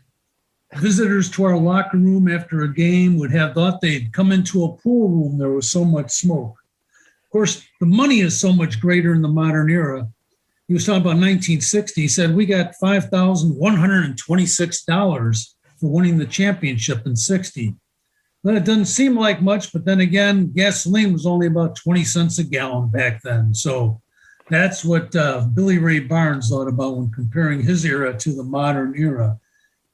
Visitors to our locker room after a game would have thought they'd come into a pool room. There was so much smoke. Of course, the money is so much greater in the modern era. He was talking about 1960. He said, we got $5,126 for winning the championship in 60. Well, it doesn't seem like much, but then again, gasoline was only about 20 cents a gallon back then. So that's what Billy Ray Barnes thought about when comparing his era to the modern era.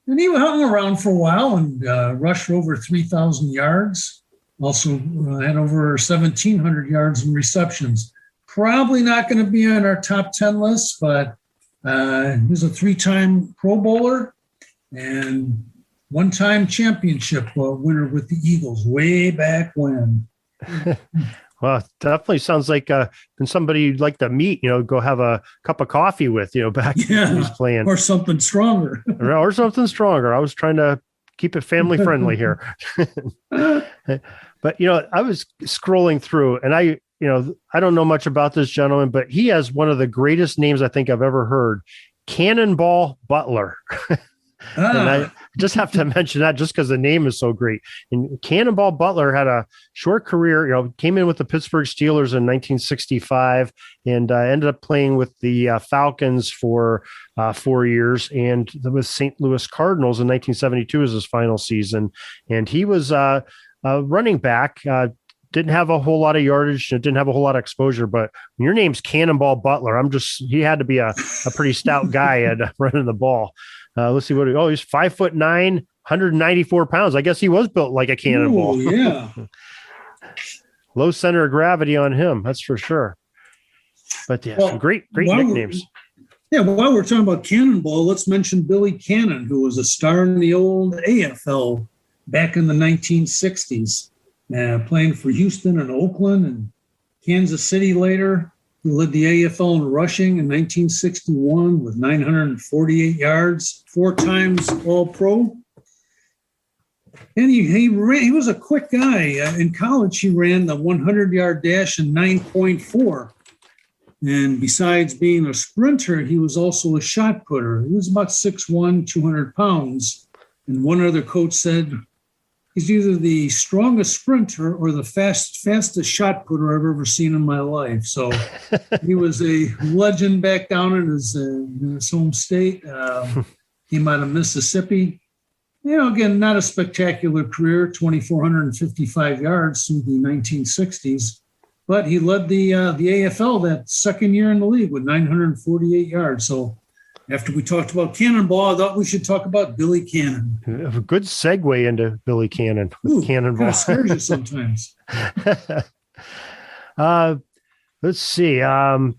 And he hung around for a while and rushed for over 3,000 yards. Also had over 1,700 yards in receptions. Probably not going to be on our top 10 list, but he was a 3-time Pro Bowler and 1-time championship winner with the Eagles way back when. Well, definitely sounds like somebody you'd like to meet, go have a cup of coffee with, back when he was playing. Or something stronger. Or something stronger. I was trying to keep it family friendly here. But, I was scrolling through, and I don't know much about this gentleman, but he has one of the greatest names I think I've ever heard, Cannonball Butler. And I just have to mention that just because the name is so great. And Cannonball Butler had a short career, came in with the Pittsburgh Steelers in 1965 and ended up playing with the Falcons for 4 years, and with St. Louis Cardinals in 1972 as his final season. And he was a running back, didn't have a whole lot of yardage, didn't have a whole lot of exposure, but when your name's Cannonball Butler, he had to be a pretty stout guy at running the ball. Let's see he's 5'9", 194 pounds. I guess he was built like a cannonball. Ooh, yeah. Low center of gravity on him, that's for sure. But yeah, some great nicknames. While we're talking about Cannonball, let's mention Billy Cannon, who was a star in the old AFL back in the 1960s, playing for Houston and Oakland and Kansas City later. He led the AFL in rushing in 1961 with 948 yards, 4 times All-Pro. And he was a quick guy. In college, he ran the 100-yard dash in 9.4. And besides being a sprinter, he was also a shot putter. He was about 6'1", 200 pounds. And one other coach said, He's either the strongest sprinter or the fastest shot putter I've ever seen in my life. So he was a legend back down in his home state. Came out of Mississippi. Again, not a spectacular career, 2,455 yards through the 1960s. But he led the AFL that second year in the league with 948 yards. So after we talked about Cannonball, I thought we should talk about Billy Cannon. A good segue into Billy Cannon. Cannonball kind of scares you sometimes. Let's see. I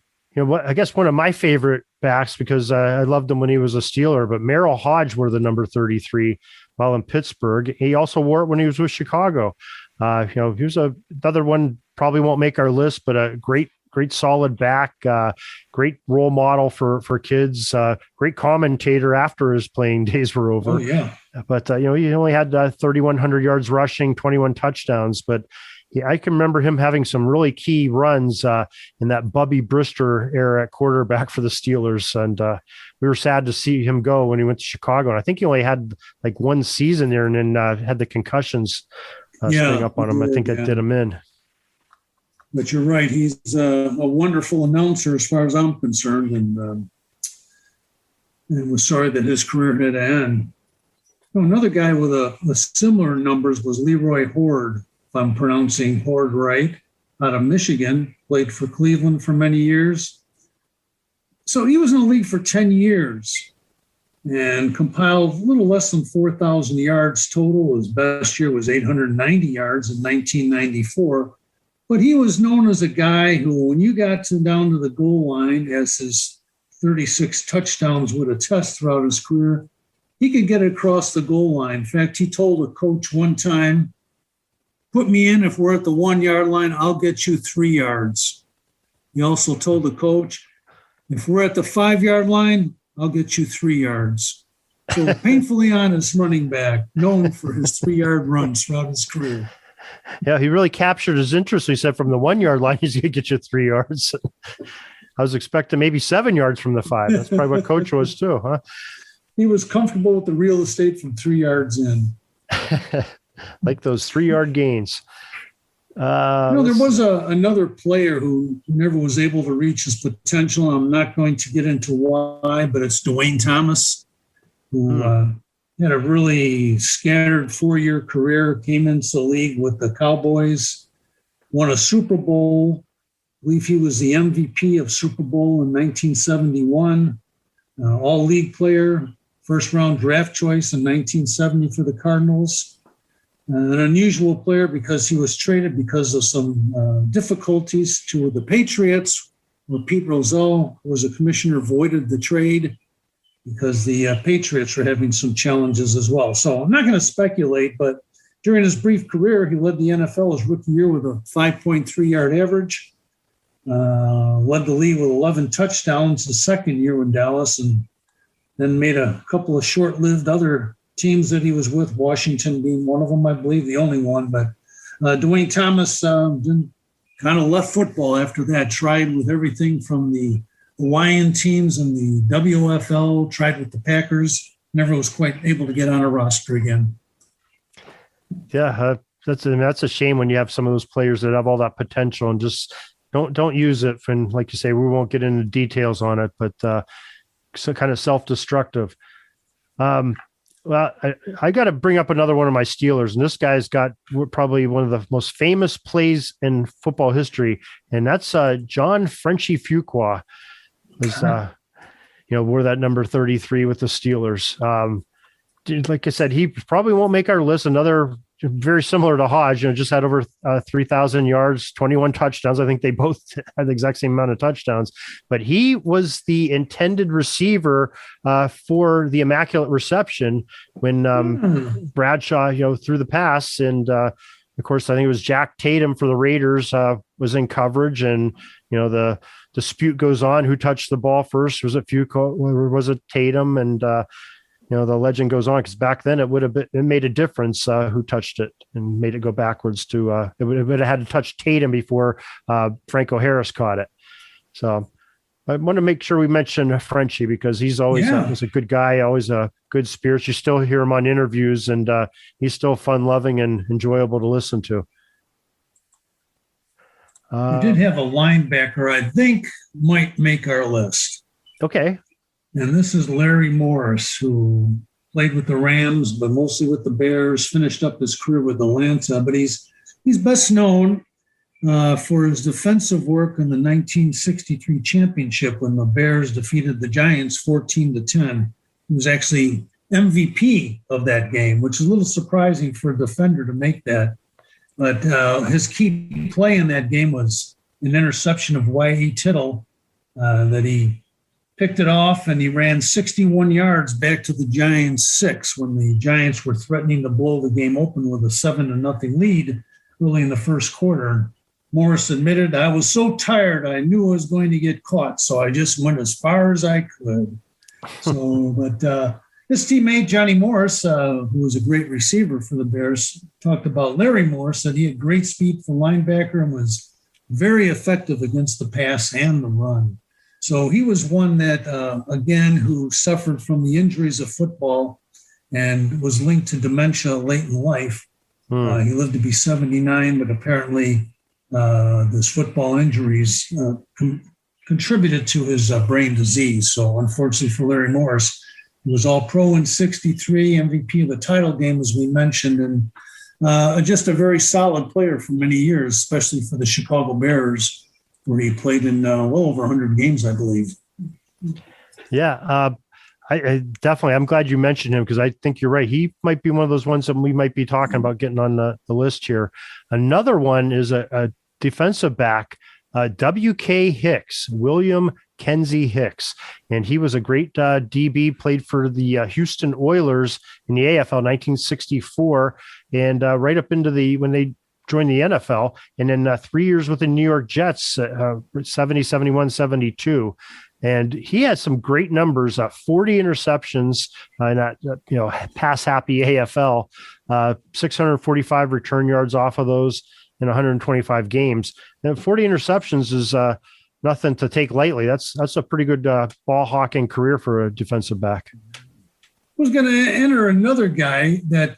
guess one of my favorite backs, because I loved him when he was a Steeler, but Merrill Hodge wore the number 33 while in Pittsburgh. He also wore it when he was with Chicago. He was another one, probably won't make our list, but a great solid back, great role model for kids, great commentator after his playing days were over. Oh, yeah. But, he only had 3,100 yards rushing, 21 touchdowns, but I can remember him having some really key runs in that Bubby Brister era at quarterback for the Steelers. And we were sad to see him go when he went to Chicago. And I think he only had like one season there and then had the concussions spring up on him. I think that did him in. But you're right. He's a wonderful announcer as far as I'm concerned. And was sorry that his career had to end. Another guy with a similar numbers was Leroy Horde, if I'm pronouncing Horde right, out of Michigan, played for Cleveland for many years. So he was in the league for 10 years and compiled a little less than 4,000 yards total. His best year was 890 yards in 1994. But he was known as a guy who, when you got down to the goal line, as his 36 touchdowns would attest throughout his career, he could get across the goal line. In fact, he told a coach one time, "Put me in if we're at the 1 yard line, I'll get you 3 yards." He also told the coach, "If we're at the 5 yard line, I'll get you 3 yards." So painfully honest running back, known for his 3 yard runs throughout his career. Yeah, he really captured his interest. He said from the 1 yard line, he's going to get you 3 yards. I was expecting maybe 7 yards from the 5. That's probably what coach was too, huh? He was comfortable with the real estate from 3 yards in. Like those 3 yard gains. There was another player who never was able to reach his potential. I'm not going to get into why, but it's Dwayne Thomas, who had a really scattered 4-year career, came into the league with the Cowboys, won a Super Bowl. I believe he was the MVP of Super Bowl in 1971, all-league player, first-round draft choice in 1970 for the Cardinals. An unusual player because he was traded because of some difficulties to the Patriots, where Pete Rozelle, who was a commissioner, voided the trade because the Patriots were having some challenges as well. So I'm not going to speculate, but during his brief career, he led the NFL his rookie year with a 5.3 yard average, led the league with 11 touchdowns his second year in Dallas, and then made a couple of short-lived other teams that he was with, Washington being one of them, I believe, the only one. But Dwayne Thomas kind of left football after that, tried with everything from the Hawaiian teams and the WFL, tried with the Packers, never was quite able to get on a roster again. Yeah, that's a shame when you have some of those players that have all that potential and just don't use it. And like you say, we won't get into details on it, but so kind of self-destructive. Well, I got to bring up another one of my Steelers, and this guy's got probably one of the most famous plays in football history, and that's John Frenchie Fuqua. Wore that number 33 with the Steelers. Like I said, he probably won't make our list. Another very similar to Hodge, just had over 3,000 yards, 21 touchdowns. I think they both had the exact same amount of touchdowns, but he was the intended receiver for the Immaculate Reception when Bradshaw, threw the pass. And of course, I think it was Jack Tatum for the Raiders was in coverage, and, the dispute goes on. Who touched the ball first? Was it Fuqua or was it Tatum? And, the legend goes on because back then it made a difference who touched it and made it go backwards to it would have had to touch Tatum before Franco Harris caught it. So I want to make sure we mention Frenchie because he's always was a good guy, always a good spirits. You still hear him on interviews, and he's still fun-loving and enjoyable to listen to. We did have a linebacker I think might make our list. Okay. And this is Larry Morris, who played with the Rams, but mostly with the Bears, finished up his career with Atlanta. But he's best known for his defensive work in the 1963 championship when the Bears defeated the Giants 14-10. He was actually MVP of that game, which is a little surprising for a defender to make that. But his key play in that game was an interception of Y.E. Tittle that he picked it off, and he ran 61 yards back to the Giants' 6 when the Giants were threatening to blow the game open with a 7-0 lead early in the first quarter. Morris admitted, "I was so tired, I knew I was going to get caught, so I just went as far as I could." But his teammate, Johnny Morris, who was a great receiver for the Bears, talked about Larry Morris, said he had great speed for linebacker and was very effective against the pass and the run. So he was one that, again, who suffered from the injuries of football and was linked to dementia late in life. He lived to be 79, but apparently this football injuries contributed to his brain disease. So unfortunately for Larry Morris, he was All-Pro in 63, MVP of the title game, as we mentioned, and just a very solid player for many years, especially for the Chicago Bears, where he played in well over 100 games, I believe. Yeah, I definitely. I'm glad you mentioned him because I think you're right. He might be one of those ones that we might be talking about getting on the list here. Another one is a defensive back, W.K. Hicks, William Kenzie Hicks. And he was a great DB, played for the Houston Oilers in the AFL 1964 and right up into when they joined the NFL, and then 3 years with the New York Jets, 70, 71, 72. And he had some great numbers, 40 interceptions in that, pass-happy AFL, 645 return yards off of those in 125 games. And 40 interceptions is nothing to take lightly. That's a pretty good ball hawking career for a defensive back. I was going to enter another guy that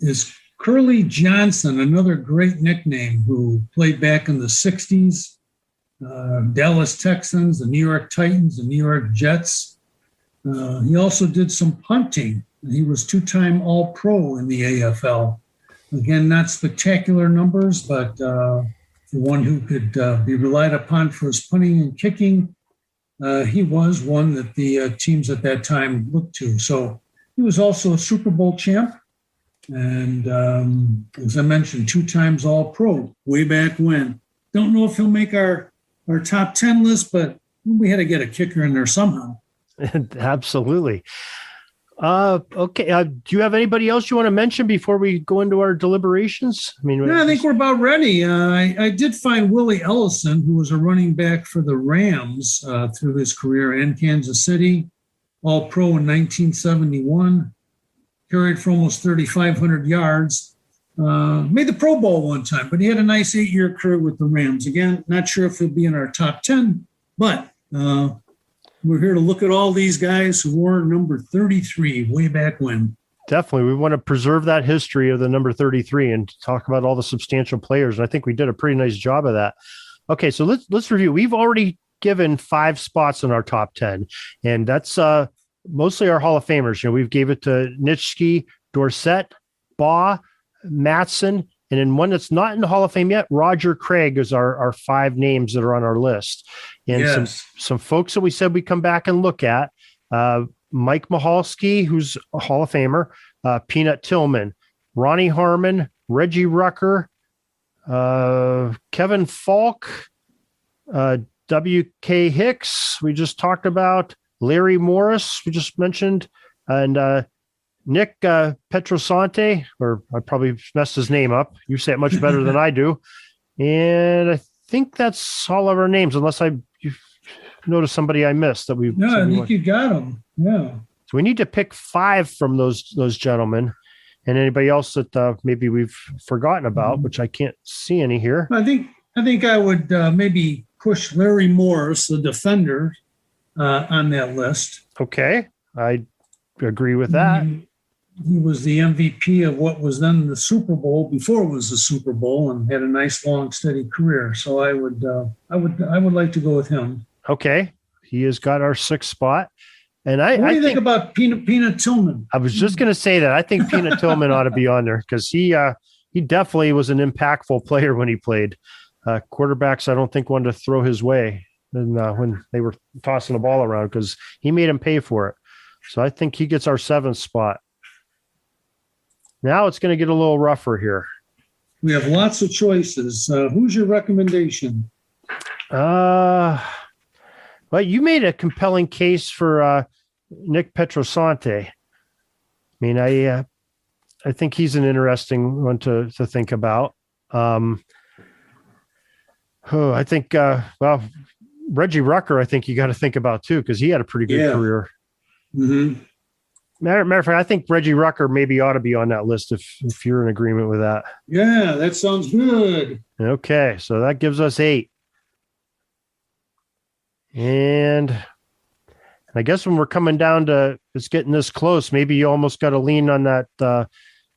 is Curly Johnson, another great nickname, who played back in the 60s, Dallas Texans, the New York Titans, the New York Jets. He also did some punting. He was two-time All-Pro in the AFL. Again, not spectacular numbers, but one who could be relied upon for his punting and kicking. He was one that the teams at that time looked to. So he was also a Super Bowl champ. And as I mentioned, 2 times All-Pro way back when. Don't know if he'll make our top 10 list, but we had to get a kicker in there somehow. Absolutely. Okay. Do you have anybody else you want to mention before we go into our deliberations? I think we're about ready. I did find Willie Ellison, who was a running back for the Rams through his career in Kansas City, All-Pro in 1971. Carried for almost 3,500 yards. Made the Pro Bowl one time, but he had a nice 8-year career with the Rams. Again, not sure if he'll be in our top 10, but we're here to look at all these guys who wore number 33 way back when. Definitely. We want to preserve that history of the number 33 and talk about all the substantial players. And I think we did a pretty nice job of that. Okay, so let's review. We've already given 5 spots in our top 10, and that's mostly our Hall of Famers. We've gave it to Nitschke, Dorsett, Baugh, Matson, and then one that's not in the Hall of Fame yet, Roger Craig is our 5 names that are on our list. And yes, some folks that we said we come back and look at, Mike Michalski, who's a Hall of Famer, Peanut Tillman, Ronnie Harmon, Reggie Rucker, Kevin Falk, W.K. Hicks, we just talked about, Larry Morris, we just mentioned, and Nick Petrosante, or I probably messed his name up. You say it much better than I do. And I think that's all of our names, unless you notice somebody I missed that we. No, I think you got them. Yeah. So we need to pick 5 from those gentlemen, and anybody else that maybe we've forgotten about, which I can't see any here. I think I would maybe push Larry Morris, the defender, on that list. Okay, I agree with that. He was the MVP of what was then the Super Bowl before it was the Super Bowl, and had a nice, long, steady career. So I would like to go with him. Okay, he has got our 6th spot. And what do you think about Peanut Tillman? I was just going to say that I think Peanut Tillman ought to be on there because he definitely was an impactful player when he played. Quarterbacks, I don't think, wanted to throw his way when they were tossing the ball around because he made him pay for it. So I think he gets our 7th spot. Now it's going to get a little rougher here. We have lots of choices. Who's your recommendation? Well, you made a compelling case for Nick Petrosante. I mean, I think he's an interesting one to think about. I think, Reggie Rucker, I think you got to think about too, because he had a pretty good career. Mm-hmm. Matter of fact, I think Reggie Rucker maybe ought to be on that list if you're in agreement with that. Yeah, that sounds good. Okay, so that gives us 8. And I guess when we're coming down to it's getting this close, maybe you almost got to lean on that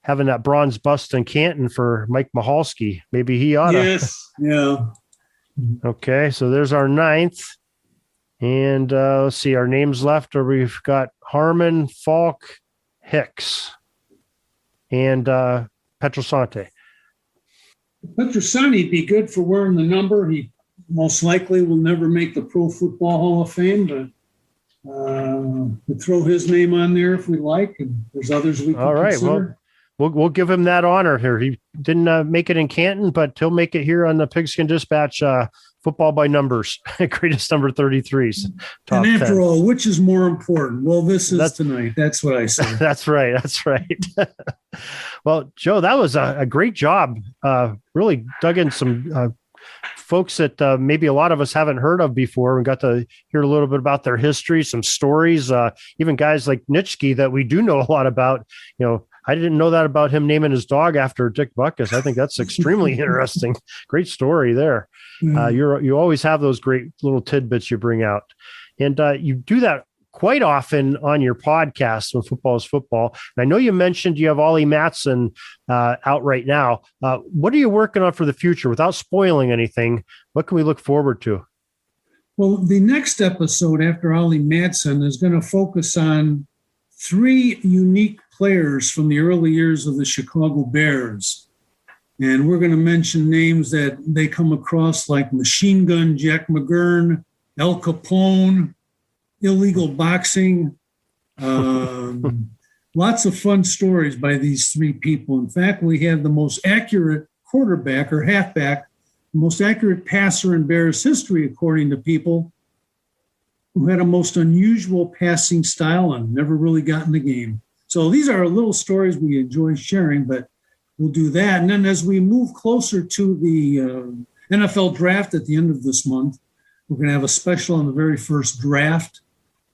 having that bronze bust in Canton for Mike Michalski. Maybe he ought to. Yes, yeah. Okay, so there's our 9th. And let's see, our names left are we've got Harmon, Falk, Hicks, and Petrosante. Petrosante would be good for wearing the number. He most likely will never make the Pro Football Hall of Fame, but we'll throw his name on there if we like, and there's others we can consider. We'll give him that honor here. He didn't make it in Canton, but he'll make it here on the Pigskin Dispatch Football by Numbers, greatest number 33s. And after 10. All, which is more important? Well, that's tonight. That's what I say. That's right. Well, Joe, that was a great job. Really dug in some folks that maybe a lot of us haven't heard of before. We got to hear a little bit about their history, some stories, even guys like Nitschke that we do know a lot about. You know, I didn't know that about him naming his dog after Dick Butkus. I think that's extremely interesting. Great story there. You always have those great little tidbits you bring out. And you do that quite often on your podcast when football is football. And I know you mentioned you have Ollie Matson out right now. What are you working on for the future? Without spoiling anything, what can we look forward to? Well, the next episode after Ollie Matson is going to focus on 3 unique players from the early years of the Chicago Bears. And we're going to mention names that they come across like Machine Gun Jack McGurn, Al Capone, illegal boxing. Lots of fun stories by these 3 people. In fact, we have the most accurate quarterback or halfback, the most accurate passer in Bears history, according to people who had a most unusual passing style and never really got in the game. So these are little stories we enjoy sharing, but we'll do that. And then as we move closer to the NFL draft at the end of this month, we're going to have a special on the very first draft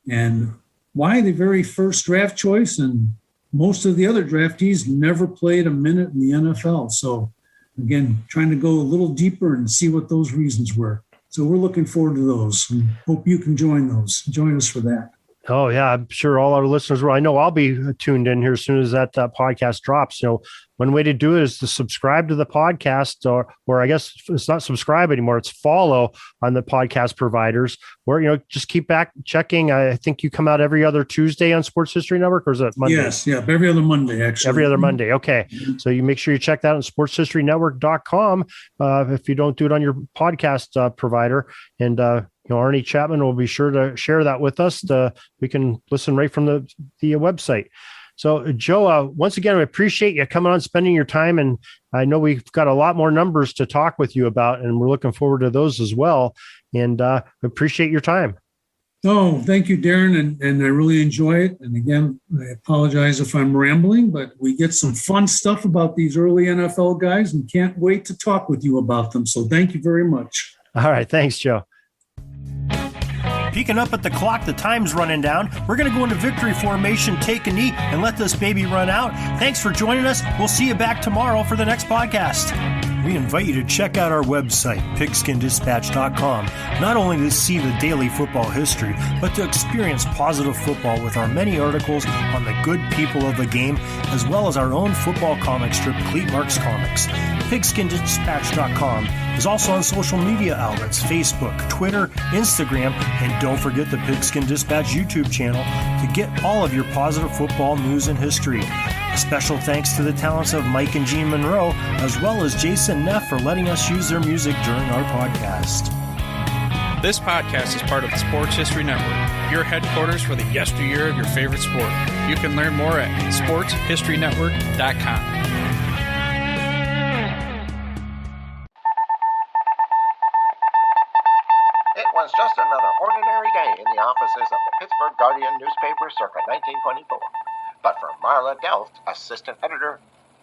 and why the very first draft choice. And most of the other draftees never played a minute in the NFL. So again, trying to go a little deeper and see what those reasons were. So we're looking forward to those and hope you can join us for that. Oh, yeah, I'm sure all our listeners will. I know I'll be tuned in here as soon as that podcast drops. You know, one way to do it is to subscribe to the podcast, or I guess it's not subscribe anymore. It's follow on the podcast providers, or, you know, just keep back checking. I think you come out every other Tuesday on Sports History Network, or is it Monday? Yes, yeah, every other Monday, actually. Every other Monday, okay. So you make sure you check that on sportshistorynetwork.com if you don't do it on your podcast provider. And, you know, Arnie Chapman will be sure to share that with us. We can listen right from the website. So, Joe, once again, we appreciate you coming on, spending your time. And I know we've got a lot more numbers to talk with you about, and we're looking forward to those as well. And we appreciate your time. Oh, thank you, Darren. And I really enjoy it. And again, I apologize if I'm rambling, but we get some fun stuff about these early NFL guys and can't wait to talk with you about them. So thank you very much. All right. Thanks, Joe. Peeking up at the clock, the time's running down. We're going to go into victory formation, take a knee, and let this baby run out. Thanks for joining us. We'll see you back tomorrow for the next podcast. We invite you to check out our website, pigskindispatch.com, not only to see the daily football history, but to experience positive football with our many articles on the good people of the game, as well as our own football comic strip, Cleat Marks Comics. Pigskindispatch.com is also on social media outlets, Facebook, Twitter, Instagram, and don't forget the Pigskin Dispatch YouTube channel to get all of your positive football news and history. Special thanks to the talents of Mike and Gene Monroe, as well as Jason Neff for letting us use their music during our podcast. This podcast is part of the Sports History Network, your headquarters for the yesteryear of your favorite sport. You can learn more at sportshistorynetwork.com. It was just another ordinary day in the offices of the Pittsburgh Guardian newspaper circa 1924. But for Marla Delft, assistant editor,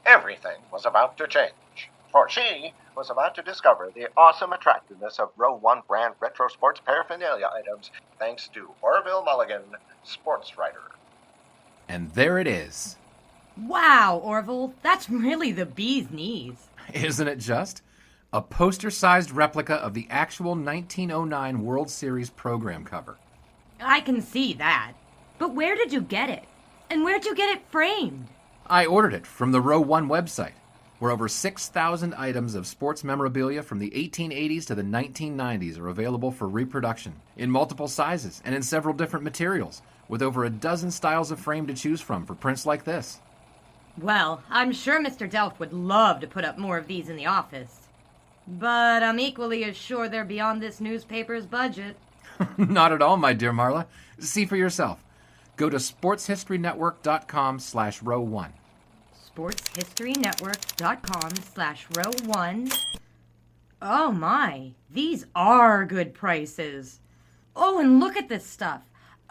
everything was about to change. For she was about to discover the awesome attractiveness of Row 1 brand retro sports paraphernalia items thanks to Orville Mulligan, sports writer. And there it is. Wow, Orville, that's really the bee's knees. Isn't it just? A poster-sized replica of the actual 1909 World Series program cover. I can see that. But where did you get it? And where'd you get it framed? I ordered it from the Row 1 website, where over 6,000 items of sports memorabilia from the 1880s to the 1990s are available for reproduction, in multiple sizes and in several different materials, with over a dozen styles of frame to choose from for prints like this. Well, I'm sure Mr. Delft would love to put up more of these in the office. But I'm equally as sure they're beyond this newspaper's budget. Not at all, my dear Marla. See for yourself. Go to sportshistorynetwork.com/row1. sportshistorynetwork.com/row1. Oh my, these are good prices. Oh, and look at this stuff.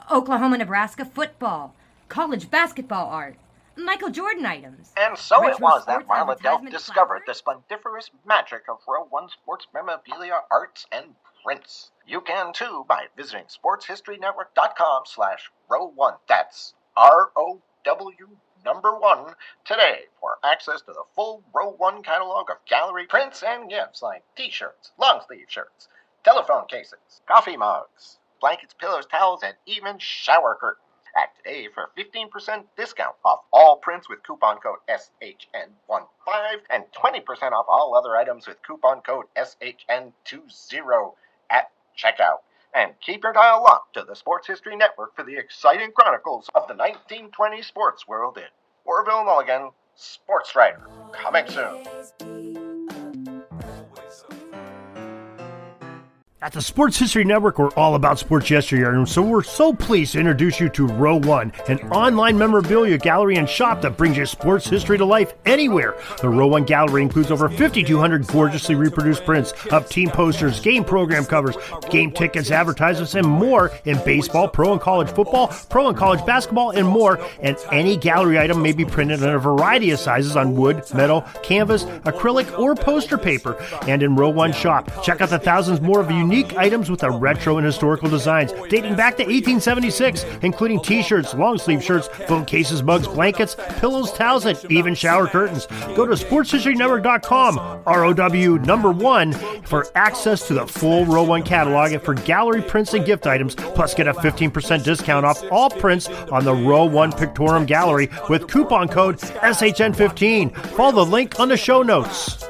Oklahoma-Nebraska football, college basketball art, Michael Jordan items. And so retro it was that sports Marla Delft advertisement discovered the placards. splendiferous magic of Row 1 sports memorabilia, arts, and prints. You can too by visiting sportshistorynetwork.com/row1. That's ROW1 today for access to the full Row 1 catalog of gallery prints and gifts like t-shirts, long-sleeve shirts, telephone cases, coffee mugs, blankets, pillows, towels, and even shower curtains. Act today for 15% discount off all prints with coupon code SHN15 and 20% off all other items with coupon code SHN20 at checkout. And keep your dial locked to the Sports History Network for the exciting chronicles of the 1920 sports world in Orville Mulligan, sports writer. Coming soon. At the Sports History Network, we're all about sports yesteryear, and so we're so pleased to introduce you to Row 1, an online memorabilia gallery and shop that brings you sports history to life anywhere. The Row 1 gallery includes over 5,200 gorgeously reproduced prints of team posters, game program covers, game tickets, advertisements, and more in baseball, pro and college football, pro and college basketball, and more. And any gallery item may be printed in a variety of sizes on wood, metal, canvas, acrylic, or poster paper. And in Row 1 shop, check out the thousands more of unique items with the retro and historical designs dating back to 1876, including t-shirts, long-sleeve shirts, phone cases, mugs, blankets, pillows, towels, and even shower curtains. Go to sportshistorynetwork.com, ROW1, for access to the full Row 1 catalog and for gallery prints and gift items, plus get a 15% discount off all prints on the Row 1 Pictorium Gallery with coupon code SHN15. Follow the link on the show notes.